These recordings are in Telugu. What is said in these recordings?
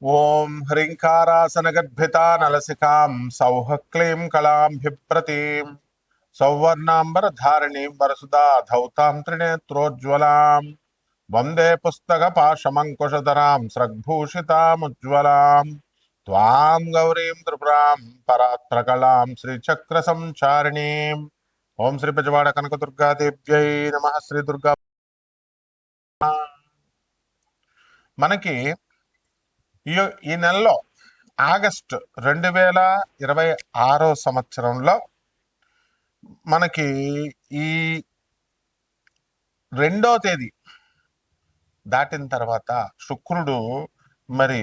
ఓం హ్రీంకారాసనగద్భితా నలసికాం సౌః క్లీం కళాంభిప్రతీం సౌవర్ణాంబరధారిణీం వరసుదా ధౌతాం త్రినేత్రోజ్వలాం వందే పుస్తకపాశమంకుశధరాం స్రగ్భూషితాముజ్వలాం త్వాం గౌరీం త్రిపురాం పరాత్రకళాం శ్రీచక్రసంచారిణీం. ఓం శ్రీ బెజవాడ కనకదుర్గాదేవ్యై నమః. శ్రీ దుర్గా మనకి ఈ ఈ నెలలో ఆగస్టు 2026 సంవత్సరంలో మనకి ఈ 2వ తేదీ దాటిన తర్వాత శుక్రుడు మరి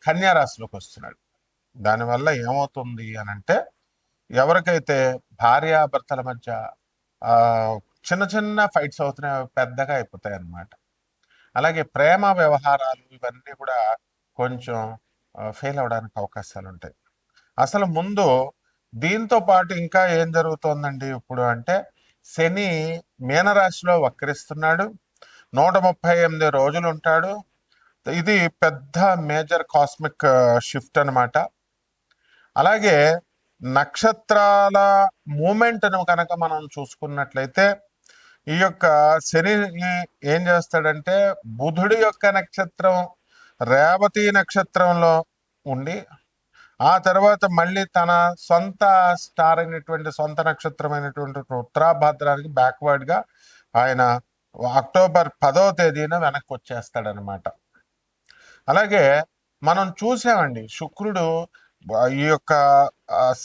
కన్యా రాశిలోకి వస్తున్నాడు. దానివల్ల ఏమవుతుంది అని అంటే, ఎవరికైతే భార్యాభర్తల మధ్య చిన్న చిన్న ఫైట్స్ అవుతున్నాయి, పెద్దగా అయిపోతాయి అన్నమాట. అలాగే ప్రేమ వ్యవహారాలు ఇవన్నీ కూడా కొంచెం ఫెయిల్ అవడానికి అవకాశాలు ఉంటాయి. అసలు ముందు దీంతో పాటు ఇంకా ఏం జరుగుతోందండి ఇప్పుడు అంటే, శని మీనరాశిలో వక్రిస్తున్నాడు. 138 రోజులు ఉంటాడు. ఇది పెద్ద మేజర్ కాస్మిక్ షిఫ్ట్ అనమాట. అలాగే నక్షత్రాల మూమెంట్ను కనుక మనం చూసుకున్నట్లయితే, ఈ యొక్క శని ఏం చేస్తాడంటే, బుధుడి యొక్క నక్షత్రం రేవతి నక్షత్రంలో ఉండి, ఆ తర్వాత మళ్ళీ తన సొంత స్టార్ అయినటువంటి సొంత నక్షత్రమైనటువంటి ఉత్తరాభాద్రానికి బ్యాక్వర్డ్గా ఆయన అక్టోబర్ 10వ తేదీన వెనక్కి వచ్చేస్తాడనమాట. అలాగే మనం చూసామండి, శుక్రుడు ఈ యొక్క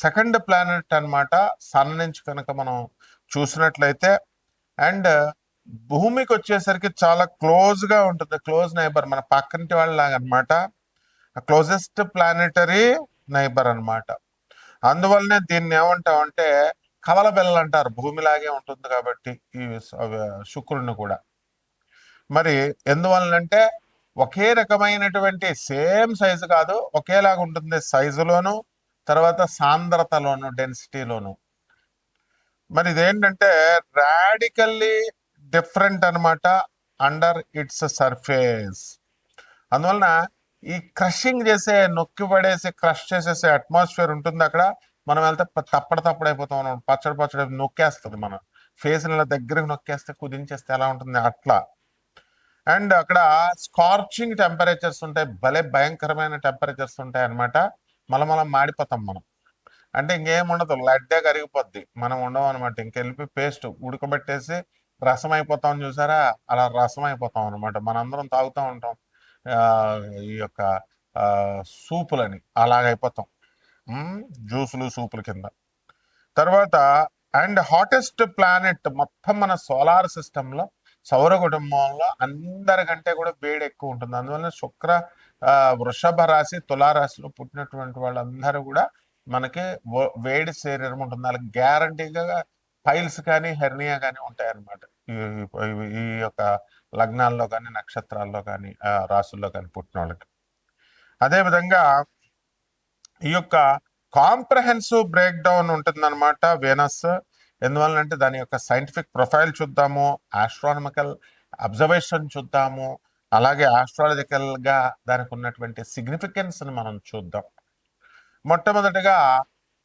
సెకండ్ ప్లానెట్ అనమాట. సన్ నుంచి కనుక మనం చూసినట్లయితే, అండ్ భూమికి వచ్చేసరికి చాలా క్లోజ్గా ఉంటుంది. క్లోజ్ నైబర్, మన పక్కింటి వాళ్ళలాగా అనమాట. క్లోజెస్ట్ ప్లానెటరీ నైబర్ అనమాట. అందువల్లనే దీన్ని ఏమంటామంటే కవల బెల్ల అంటారు. భూమిలాగే ఉంటుంది కాబట్టి ఈ శుక్రుడిని కూడా. మరి ఎందువలనంటే ఒకే రకమైనటువంటి సేమ్ సైజు కాదు, ఒకేలాగా ఉంటుంది సైజులోను, తర్వాత సాంద్రతలోను, డెన్సిటీలోను. మరి ఇదేంటంటే రాడికల్లీ డిఫరెంట్ అనమాట అండర్ ఇట్స్ సర్ఫేస్. అందువలన ఈ క్రషింగ్ చేసే, నొక్కి పడేసి క్రష్ చేసేసే అట్మాస్ఫియర్ ఉంటుంది అక్కడ. మనం వెళ్తే తప్పడైపోతాం, మనం పచ్చడి నొక్కేస్తుంది, మన ఫేస్ దగ్గరికి నొక్కేస్తే, కుదించేస్తే ఎలా ఉంటుంది అట్లా. అండ్ అక్కడ స్కార్చింగ్ టెంపరేచర్స్ ఉంటాయి, భలే భయంకరమైన టెంపరేచర్స్ ఉంటాయి అనమాట. మనం మాడిపోతాం మనం. అంటే ఇంకేం ఉండదు, లడ్డే కరిగిపోద్ది, మనం ఉండవు అనమాట. ఇంకెళ్ళిపోయి పేస్ట్ ఉడకబెట్టేసి రసం అయిపోతాం, చూసారా, అలా రసం అయిపోతాం అనమాట. మనందరం తాగుతూ ఉంటాం ఈ యొక్క సూపులని, అలాగైపోతాం, జ్యూసులు సూపుల కింద. తర్వాత అండ్ హాటెస్ట్ ప్లానెట్ మొత్తం మన సోలార్ సిస్టంలో, సౌర కుటుంబంలో అందరికంటే కూడా వేడి ఎక్కువ ఉంటుంది. అందువల్ల శుక్ర వృషభ రాశి, తులారాశిలో పుట్టినటువంటి వాళ్ళందరూ కూడా మనకి వేడి శరీరం ఉంటుంది. వాళ్ళకి గ్యారంటీగా పైల్స్ కానీ హెర్నియా కానీ ఉంటాయన్నమాట. ఈ యొక్క లగ్నాల్లో కానీ, నక్షత్రాల్లో కానీ, రాసుల్లో కానీ పుట్టిన వాళ్ళకి. అదేవిధంగా ఈ యొక్క కాంప్రహెన్సివ్ బ్రేక్ డౌన్ ఉంటుందన్నమాట వీనస్. ఎందువల్లంటే దాని యొక్క సైంటిఫిక్ ప్రొఫైల్ చూద్దాము, ఆస్ట్రానమికల్ అబ్జర్వేషన్ చూద్దాము, అలాగే ఆస్ట్రాలజికల్గా దానికి ఉన్నటువంటి సిగ్నిఫికెన్స్ని మనం చూద్దాం. మొట్టమొదటిగా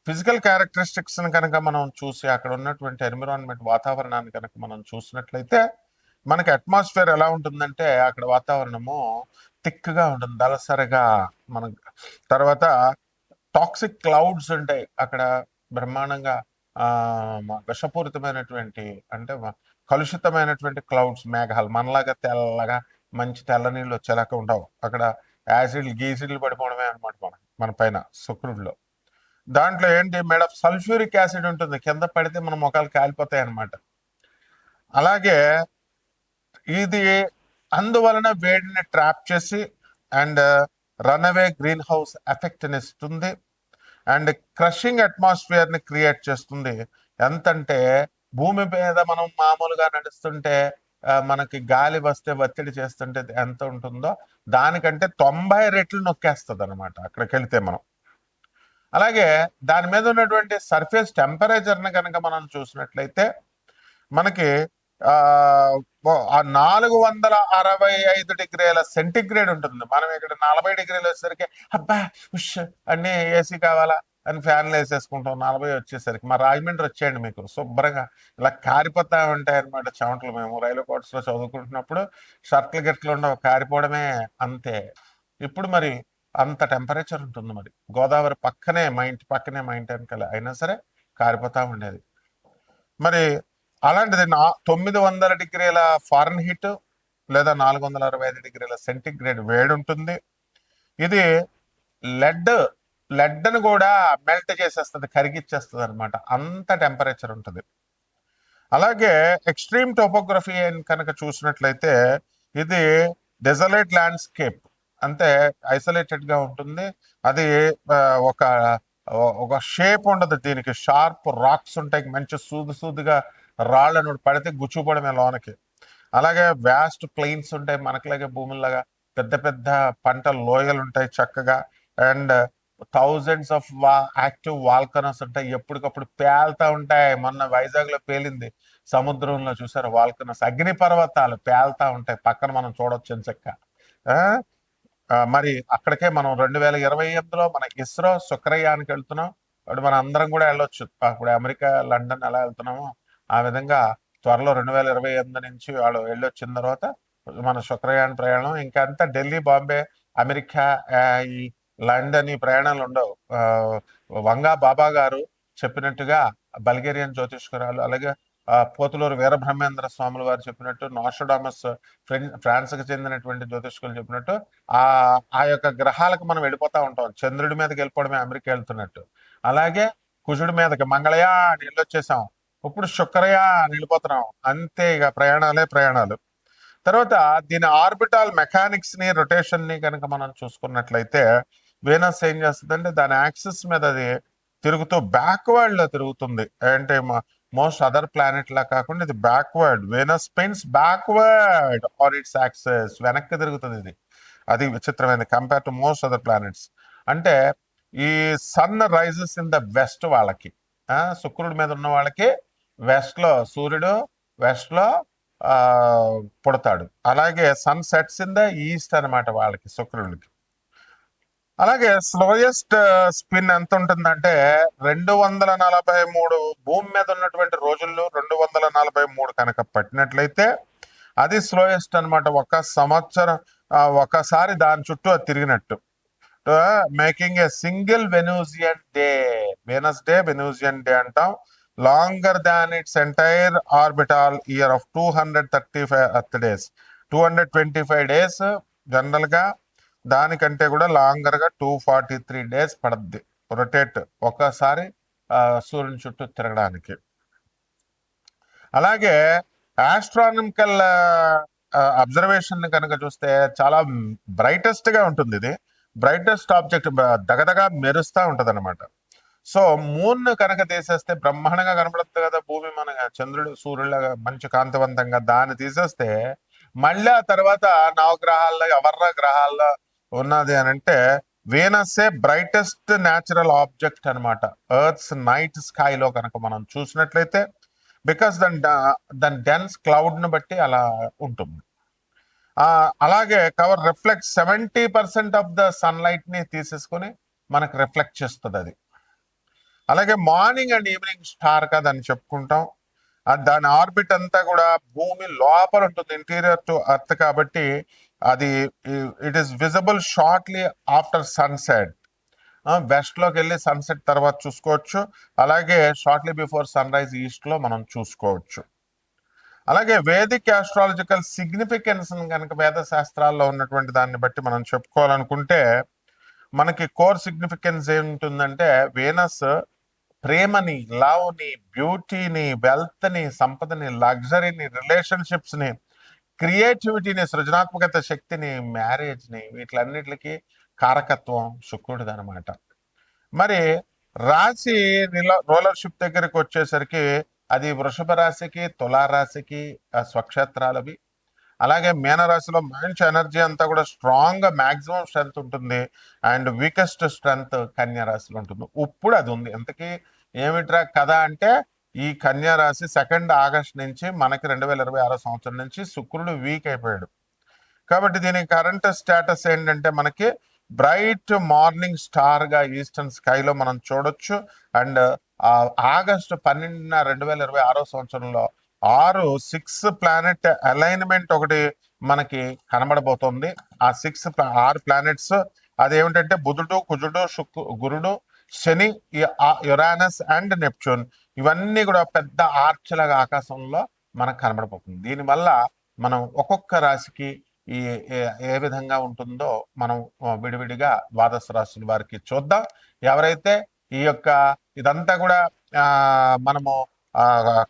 ఫిజికల్ క్యారెక్టరిస్టిక్స్ని కనుక మనం చూసి, అక్కడ ఉన్నటువంటి ఎన్విరాన్మెంట్, వాతావరణాన్ని కనుక మనం చూసినట్లయితే, మనకి అట్మాస్ఫియర్ ఎలా ఉంటుందంటే, అక్కడ వాతావరణము థిక్గా ఉంటుంది, దళసరిగా. మన తర్వాత టాక్సిక్ క్లౌడ్స్ ఉంటాయి అక్కడ బ్రహ్మాండంగా. విషపూరితమైనటువంటి, అంటే కలుషితమైనటువంటి క్లౌడ్స్, మేఘాలు. మనలాగా తెల్లగా మంచి తెల్ల నీళ్ళు వచ్చేలాగా ఉండవు అక్కడ. యాసిడ్లు గీసిడ్లు పడిపోవడమే అనమాట మన పైన శుక్రుడిలో. దాంట్లో ఏంటి, మేడ్ ఆఫ్ సల్ఫ్యూరిక్ యాసిడ్ ఉంటుంది, కింద పడితే మన ముఖాలు కాలిపోతాయి అనమాట. అలాగే ఇది అందువలన వేడిని ట్రాప్ చేసి అండ్ రన్అవే గ్రీన్ హౌస్ ఎఫెక్ట్ని ఇస్తుంది, అండ్ క్రషింగ్ అట్మాస్ఫియర్ని క్రియేట్ చేస్తుంది. ఎంతంటే భూమి మీద మనం మామూలుగా నడుస్తుంటే మనకి గాలి వస్తే ఒత్తిడి చేస్తుంటే ఎంత ఉంటుందో దానికంటే 90 రెట్లు నొక్కేస్తుంది అనమాట అక్కడికి వెళితే మనం. అలాగే దాని మీద ఉన్నటువంటి సర్ఫేస్ టెంపరేచర్ని కనుక మనం చూసినట్లయితే, మనకి ఆ 465 డిగ్రీల సెంటిగ్రేడ్ ఉంటుంది. మనం ఇక్కడ 40 డిగ్రీలు వచ్చేసరికి అబ్బా ఉష్ అన్ని ఏసీ కావాలా అని ఫ్యాన్లు వేసేసుకుంటాం. 40 వచ్చేసరికి మా రాజమండ్రి వచ్చేయండి, మీకు శుభ్రంగా ఇలా కారిపోతా ఉంటాయి అనమాట చెమటలు. మేము రైల్వే కోర్ట్స్ లో చదువుకుంటున్నప్పుడు షర్ట్లు గిట్లు ఉండవు, కారిపోవడమే అంతే. ఇప్పుడు మరి అంత టెంపరేచర్ ఉంటుంది. మరి గోదావరి పక్కనే, మా ఇంటి పక్కనే, మా ఇంటి వెనకాల, అయినా సరే కారిపోతా ఉండేది. మరి అలాంటిది 900 డిగ్రీల ఫారెన్ హీట్ లేదా 465 డిగ్రీల సెంటిగ్రేడ్ వేడి ఉంటుంది. ఇది లెడ్ లెడ్ను కూడా మెల్ట్ చేసేస్తుంది, కరిగిచ్చేస్తుంది అనమాట, అంత టెంపరేచర్ ఉంటుంది. అలాగే ఎక్స్ట్రీమ్ టోపోగ్రఫీ కనుక చూసినట్లయితే ఇది డెజలేట్ ల్యాండ్స్కేప్, అంటే ఐసోలేటెడ్ గా ఉంటుంది. అది ఆ, ఒక ఒక షేప్ ఉండదు దీనికి. షార్ప్ రాక్స్ ఉంటాయి, మంచి సూదిగా రాళ్ళను పడితే గుచ్చుపడమే లోనకి. అలాగే వ్యాస్ట్ ప్లెయిన్స్ ఉంటాయి, మనకిలాగే భూముల్లాగా పెద్ద పెద్ద పంట లోయలు ఉంటాయి చక్కగా. And thousands of active volcanoes ఉంటాయి, ఎప్పటికప్పుడు పేలుతా ఉంటాయి. మొన్న వైజాగ్ లో పేలింది, సముద్రంలో చూసారు వాల్కనోస్, అగ్ని పర్వతాలు పేలుతా ఉంటాయి పక్కన, మనం చూడొచ్చు ఎంచక్క. ఆ, మరి అక్కడికే మనం 2028లో మన ఇస్రో శుక్రయానికి వెళ్తున్నాం. అప్పుడు మన అందరం కూడా వెళ్ళొచ్చు. అప్పుడు అమెరికా, లండన్ ఎలా వెళ్తున్నామో ఆ విధంగా త్వరలో 2028 నుంచి వాళ్ళు వెళ్ళొచ్చిన తర్వాత మన శుక్రయాన్ ప్రయాణం ఇంకా అంతా ఢిల్లీ, బాంబే, అమెరికా, ఈ లండన్, ఈ ప్రయాణాలు ఉండవు. వంగా బాబా గారు చెప్పినట్టుగా బల్గేరియన్ జ్యోతిష్కరాలు, అలాగే పోతులూరు వీరబ్రహ్మేంద్ర స్వాములు వారు చెప్పినట్టు, నాస్ట్రాడామస్ ఫ్రాన్స్ కి చెందినటువంటి జ్యోతిష్కులు చెప్పినట్టు ఆ ఆ యొక్క గ్రహాలకు మనం వెళ్ళిపోతా ఉంటాం. చంద్రుడి మీదకి వెళ్ళిపోవడమే అమెరికా వెళ్తున్నట్టు. అలాగే కుజుడి మీదకి మంగళయా అని వెళ్ళొచ్చేసాం, ఇప్పుడు శుక్రయా అని వెళ్ళిపోతున్నాం. అంతే, ఇక ప్రయాణాలే ప్రయాణాలు. తర్వాత దీని ఆర్బిటాల్ మెకానిక్స్ ని, రొటేషన్ ని కనుక మనం చూసుకున్నట్లయితే వీనస్ ఏం చేస్తుందంటే దాని యాక్సిస్ మీద అది తిరుగుతూ బ్యాక్వర్డ్ లో తిరుగుతుంది. అంటే మోస్ట్ అదర్ ప్లానెట్ లా కాకుండా ఇది backward. Venus spins backward on its axis, వెనక్కి తిరుగుతుంది ఇది. అది విచిత్రమైనది compare to most other planets. అంటే ఈ sun rises in the west వాళ్ళకి, శుక్రుడి మీద ఉన్న వాళ్ళకి వెస్ట్ లో సూర్యుడు, వెస్ట్ లో ఆ పుడతాడు. అలాగే sun sets in the east అనమాట వాళ్ళకి, శుక్రుడికి. అలాగే స్లోయెస్ట్ స్పిన్ ఎంత ఉంటుందంటే 243, భూమి మీద ఉన్నటువంటి రోజుల్లో 243 కనుక పట్టినట్లయితే అది స్లోయెస్ట్ అనమాట. ఒక సంవత్సరం ఒకసారి దాని చుట్టూ అది తిరిగినట్టు, making a single Venusian day. Venus day, Venusian day అంటాం. Longer than its entire orbital year of 235 earth days. 225 days general గా, దానికంటే కూడా లాంగర్ గా 243 డేస్ పడుద్ది రొటేట్ ఒక్కసారి సూర్యుని చుట్టూ తిరగడానికి. అలాగే ఆస్ట్రానమికల్ అబ్జర్వేషన్ కనుక చూస్తే చాలా బ్రైటెస్ట్ గా ఉంటుంది. ఇది బ్రైటెస్ట్ ఆబ్జెక్ట్, దగదగా మెరుస్తా ఉంటది అనమాట. సో మూన్ కనుక తీసేస్తే బ్రహ్మాండంగా కనపడుతుంది కదా భూమి, మన చంద్రుడు సూర్యుడులాగా మంచి కాంతివంతంగా. దాన్ని తీసేస్తే మళ్ళీ ఆ తర్వాత నవగ్రహాల్లో ఎవర్ర గ్రహాల్లో ఉన్నది అని అంటే వీనస్సే బ్రైటెస్ట్ న్యాచురల్ ఆబ్జెక్ట్ అనమాట ఎర్త్స్ నైట్ స్కైలో కనుక మనం చూసినట్లయితే. బికాస్ దాని డెన్స్ క్లౌడ్ ను బట్టి అలా ఉంటుంది. అలాగే cover reflect 70% of the sunlight ని తీసేసుకొని మనకు రిఫ్లెక్ట్ చేస్తుంది అది. అలాగే మార్నింగ్ అండ్ ఈవినింగ్ స్టార్ గా దాన్ని చెప్పుకుంటాం. దాని ఆర్బిట్ అంతా కూడా భూమి లోపల ఉంటుంది, ఇంటీరియర్ టు అర్త్ కాబట్టి అది it is visible shortly after sunset. West లోకి వెళ్ళి సన్సెట్ తర్వాత చూసుకోవచ్చు. అలాగే shortly before sunrise east లో మనం చూసుకోవచ్చు. అలాగే వేదిక్ ఆస్ట్రాలజికల్ సిగ్నిఫికెన్స్ కనుక వేద శాస్త్రాల్లో ఉన్నటువంటి దాన్ని బట్టి మనం చెప్పుకోవాలనుకుంటే మనకి కోర్ సిగ్నిఫికెన్స్ ఏముంటుందంటే వీనస్ ప్రేమని, లవ్ ని, బ్యూటీని, వెల్త్ ని, సంపదని, లగ్జరీని, రిలేషన్షిప్స్ ని, క్రియేటివిటీని, సృజనాత్మకత శక్తిని, మ్యారేజ్ ని, వీటిలన్నిటికి కారకత్వం శుక్రుడిది అనమాట. మరి రాశి రోలర్షిప్ దగ్గరికి వచ్చేసరికి అది వృషభ రాశికి, తులారాశికి స్వక్షేత్రాలవి. అలాగే మీనరాశిలో మంచి ఎనర్జీ అంతా కూడా స్ట్రాంగ్ గా మాక్సిమం స్ట్రెంత్ ఉంటుంది. అండ్ వీకెస్ట్ స్ట్రెంత్ కన్యా రాశిలో ఉంటుంది. ఇప్పుడు అది ఉంది. ఎంతకీ ఏమిట్రా కథ అంటే ఈ కన్యా రాశి 2 ఆగస్ట్ నుంచి మనకి 2026 సంవత్సరం నుంచి శుక్రుడు వీక్ అయిపోయాడు. కాబట్టి దీని కరెంట్ స్టేటస్ ఏంటంటే మనకి బ్రైట్ మార్నింగ్ స్టార్ గా ఈస్టర్న్ స్కైలో మనం చూడొచ్చు. అండ్ ఆగస్టు 12న 2026 సంవత్సరంలో 6 ప్లానెట్ అలైన్మెంట్ ఒకటి మనకి కనబడబోతోంది. ఆ 6 ప్లానెట్స్ అదేమిటంటే బుధుడు, కుజుడు, గురుడు, శని, యురానస్ అండ్ నెప్ట్యూన్, ఇవన్నీ కూడా పెద్ద ఆర్చలాగా ఆకాశంలో మనకు కనబడబోతుంది. దీనివల్ల మనం ఒక్కొక్క రాశికి ఈ ఏ విధంగా ఉంటుందో మనం విడివిడిగా ద్వాదశ రాశుల వారికి చూద్దాం. ఎవరైతే ఈ యొక్క ఇదంతా కూడా మనము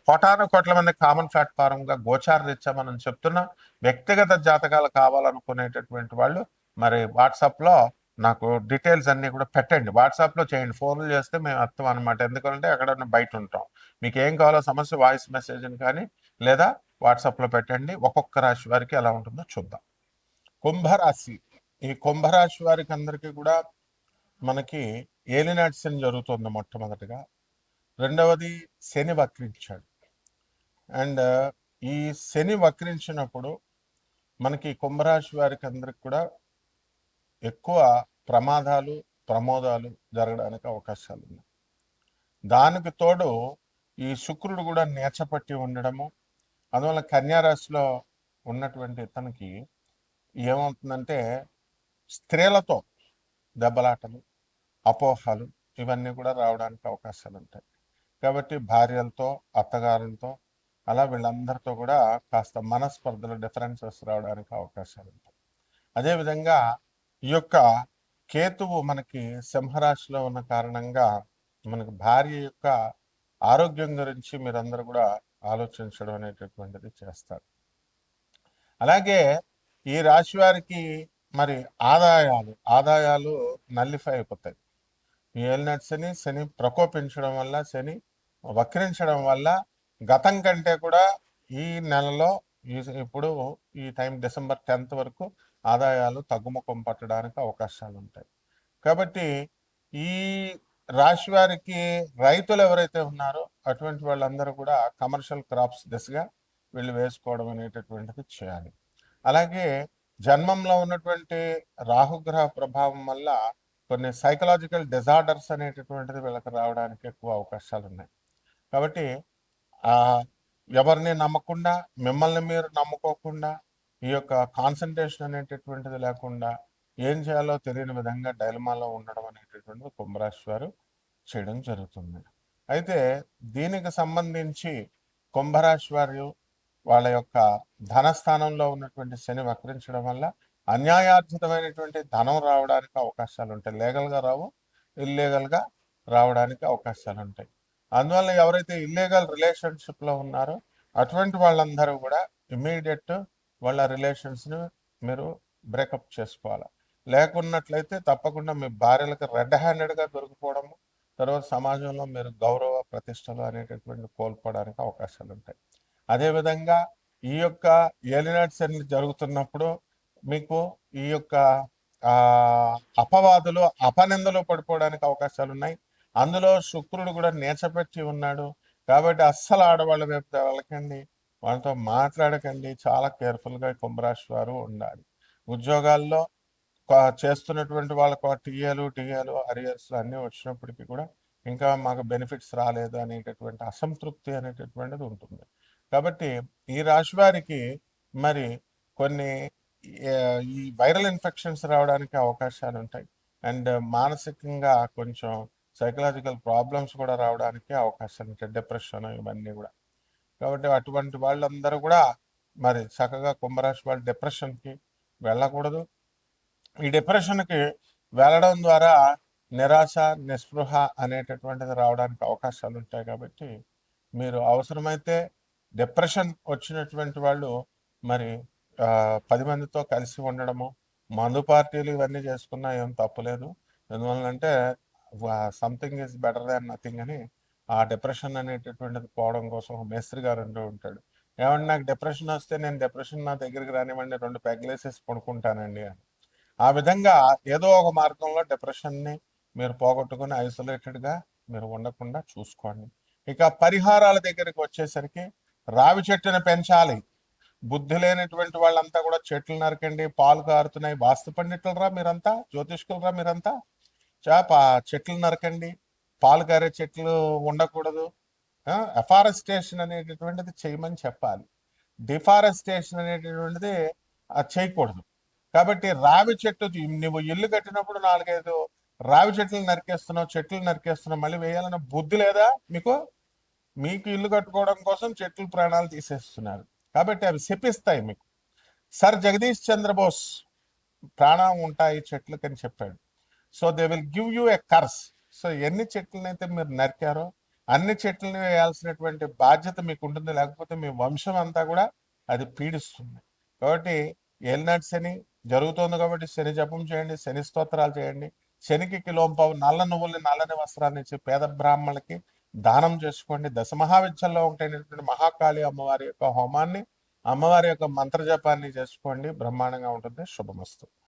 కోటాను కోట్ల మంది కామన్ ప్లాట్ఫారం గా గోచార రీత్యా మనం చెప్తున్నాం. వ్యక్తిగత జాతకాలు కావాలనుకునేటటువంటి వాళ్ళు మరి వాట్సాప్ లో నాకు డీటెయిల్స్ అన్ని కూడా పెట్టండి. వాట్సాప్ లో చేయండి, ఫోన్లు చేస్తే మేము అర్థం అనమాట. ఎందుకంటే ఎక్కడ బయట ఉంటాం. మీకు ఏం కావాలో సమస్య వాయిస్ మెసేజ్ కానీ లేదా వాట్సాప్ లో పెట్టండి. ఒక్కొక్క రాశి వారికి ఎలా ఉంటుందో చూద్దాం. కుంభరాశి, ఈ కుంభరాశి వారికి అందరికీ కూడా మనకి ఏలినాటి శని జరుగుతుంది మొట్టమొదటిగా. రెండవది శని వక్రించాడు. అండ్ ఈ శని వక్రించినప్పుడు మనకి కుంభరాశి వారికి అందరికి కూడా ఎక్కువ ప్రమాదాలు ప్రమోదాలు జరగడానికి అవకాశాలు ఉన్నాయి. దానికి తోడు ఈ శుక్రుడు కూడా నేచపట్టి ఉండడము, అందువల్ల కన్యారాశిలో ఉన్నటువంటి తనకి ఏమవుతుందంటే స్త్రీలతో దెబ్బలాటలు, అపోహలు ఇవన్నీ కూడా రావడానికి అవకాశాలు ఉంటాయి. కాబట్టి భార్యలతో, అత్తగారులతో అలా వీళ్ళందరితో కూడా కాస్త మనస్పర్ధలు, డిఫరెన్సెస్ రావడానికి అవకాశాలు ఉంటాయి. అదేవిధంగా ఈ యొక్క కేతువు మనకి సింహరాశిలో ఉన్న కారణంగా మనకి భార్య యొక్క ఆరోగ్యం గురించి మీరందరూ కూడా ఆలోచించడం అనేటటువంటిది చేస్తారు. అలాగే ఈ రాశి వారికి మరి ఆదాయాలు నల్లిఫై అయిపోతాయి. ఈ ఏలినాటి శని ప్రకోపించడం వల్ల, శని వక్రించడం వల్ల గతం కంటే కూడా ఈ నెలలో ఇప్పుడు ఈ టైం డిసెంబర్ 10th వరకు ఆదాయాలు తగ్గుముఖం పట్టడానికి అవకాశాలు ఉంటాయి. కాబట్టి ఈ రాశి వారికి రైతులు ఎవరైతే ఉన్నారో అటువంటి వాళ్ళందరూ కూడా కమర్షియల్ క్రాప్స్ దిశగా వీళ్ళు వేసుకోవడం అనేటటువంటిది చేయాలి. అలాగే జన్మంలో ఉన్నటువంటి రాహుగ్రహ ప్రభావం వల్ల కొన్ని సైకలాజికల్ డిజార్డర్స్ అనేటటువంటిది వీళ్ళకి రావడానికి ఎక్కువ అవకాశాలు ఉన్నాయి. కాబట్టి ఎవరిని నమ్మకుండా, మిమ్మల్ని మీరు నమ్ముకోకుండా, ఈ యొక్క కాన్సన్ట్రేషన్ అనేటటువంటిది లేకుండా ఏం చేయాలో తెలియని విధంగా డైలమాలో ఉండడం అనేటటువంటిది కుంభరాశి వారు చేయడం జరుగుతుంది. అయితే దీనికి సంబంధించి కుంభరాశి వారు వాళ్ళ యొక్క ధనస్థానంలో ఉన్నటువంటి శని వక్రించడం వల్ల అన్యాయార్జితమైనటువంటి ధనం రావడానికి అవకాశాలు ఉంటాయి. లీగల్గా రావు, ఇల్లీగల్గా రావడానికి అవకాశాలు ఉంటాయి. అందువల్ల ఎవరైతే ఇల్లీగల్ రిలేషన్షిప్లో ఉన్నారో అటువంటి వాళ్ళందరూ కూడా ఇమ్మీడియట్ వాళ్ళ రిలేషన్స్ని మీరు బ్రేకప్ చేసుకోవాలి. లేకున్నట్లయితే తప్పకుండా మీ భార్యలకు రెడ్ హ్యాండెడ్గా దొరికిపోవడము, తర్వాత సమాజంలో మీరు గౌరవ ప్రతిష్టలు అనేటటువంటి కోల్పోవడానికి అవకాశాలు ఉంటాయి. అదేవిధంగా ఈ యొక్క ఏలినాటి శని జరుగుతున్నప్పుడు మీకు ఈ యొక్క అపవాదులు, అపనిందలు పడిపోవడానికి అవకాశాలు ఉన్నాయి. అందులో శుక్రుడు కూడా నేచపెట్టి ఉన్నాడు. కాబట్టి అస్సలు ఆడవాళ్ళ వైపు వెళ్ళకండి, వాళ్ళతో మాట్లాడకండి. చాలా కేర్ఫుల్గా కుంభరాశి వారు ఉండాలి. ఉద్యోగాల్లో చేస్తున్నటువంటి వాళ్ళకు టీఏలు అరియర్స్ అన్నీ వచ్చినప్పటికీ కూడా ఇంకా మాకు బెనిఫిట్స్ రాలేదు అనేటటువంటి అసంతృప్తి అనేటటువంటిది ఉంటుంది. కాబట్టి ఈ రాశి వారికి మరి కొన్ని ఈ వైరల్ ఇన్ఫెక్షన్స్ రావడానికి అవకాశాలు ఉంటాయి. అండ్ మానసికంగా కొంచెం సైకలాజికల్ ప్రాబ్లమ్స్ కూడా రావడానికి అవకాశాలు ఉంటాయి, డిప్రెషన్ ఇవన్నీ కూడా. కాబట్టి అటువంటి వాళ్ళందరూ కూడా మరి చక్కగా కుంభరాశి వాళ్ళు డిప్రెషన్కి వెళ్ళకూడదు. ఈ డిప్రెషన్కి వెళ్ళడం ద్వారా నిరాశ, నిస్పృహ అనేటటువంటిది రావడానికి అవకాశాలు ఉంటాయి. కాబట్టి మీరు అవసరమైతే డిప్రెషన్ వచ్చినటువంటి వాళ్ళు మరి 10 మందితో కలిసి ఉండడము, మందు పార్టీలు ఇవన్నీ చేసుకున్నా ఏం తప్పులేదు. ఎందువల్లంటే something is better than nothing అని ఆ డిప్రెషన్ అనేటటువంటిది పోవడం కోసం మేస్త్రి గారు అంటూ ఉంటాడు, ఏమంటే నాకు డిప్రెషన్ వస్తే నేను డిప్రెషన్ నా దగ్గరికి రానివ్వండి, 2 పెగ్లేసేసి పడుకుంటానండి అని. ఆ విధంగా ఏదో ఒక మార్గంలో డిప్రెషన్ని మీరు పోగొట్టుకుని ఐసోలేటెడ్గా మీరు ఉండకుండా చూసుకోండి. ఇక పరిహారాల దగ్గరికి వచ్చేసరికి రావి చెట్టుని పెంచాలి. బుద్ధి లేనటువంటి వాళ్ళంతా కూడా చెట్లు నరకండి, పాలు కారుతున్నాయి. వాస్తు పండితులరా మీరంతా, జ్యోతిష్కులరా మీరంతా, చెట్లు నరకండి, పాలు కారే చెట్లు ఉండకూడదు, అఫారెస్టేషన్ అనేటటువంటిది చేయమని చెప్పాలి. డిఫారెస్టేషన్ అనేటటువంటిది చేయకూడదు. కాబట్టి రావి చెట్టు నువ్వు ఇల్లు కట్టినప్పుడు 4-5 రావి చెట్లు నరికేస్తున్నావు, మళ్ళీ వేయాలన్న బుద్ధి లేదా మీకు? మీకు ఇల్లు కట్టుకోవడం కోసం చెట్లు ప్రాణాలు తీసేస్తున్నారు. కాబట్టి అవి శపిస్తాయి మీకు. సర్ జగదీష్ చంద్రబోస్ ప్రాణం ఉంటాయి చెట్లకి అని చెప్పాడు. So they will give you a curse. So ఎన్ని చెట్లనైతే మీరు నరికారో అన్ని చెట్లని వేయాల్సినటువంటి బాధ్యత మీకు ఉంటుంది. లేకపోతే మీ వంశం అంతా కూడా అది పీడిస్తుంది. కాబట్టి ఏలినాటి శని జరుగుతోంది కాబట్టి శని జపం చేయండి, శని స్తోత్రాలు చేయండి. శనికి కిలోంపావు నల్ల నువ్వుల్ని, నల్లని వస్త్రాన్ని ఇచ్చి పేద బ్రాహ్మణులకి దానం చేసుకోండి. దశమహావిద్యల్లో ఒకటైనటువంటి మహాకాళి అమ్మవారి యొక్క హోమాన్ని, అమ్మవారి యొక్క మంత్రజపాన్ని చేసుకోండి. బ్రహ్మాండంగా ఉంటుంది. శుభమస్తు.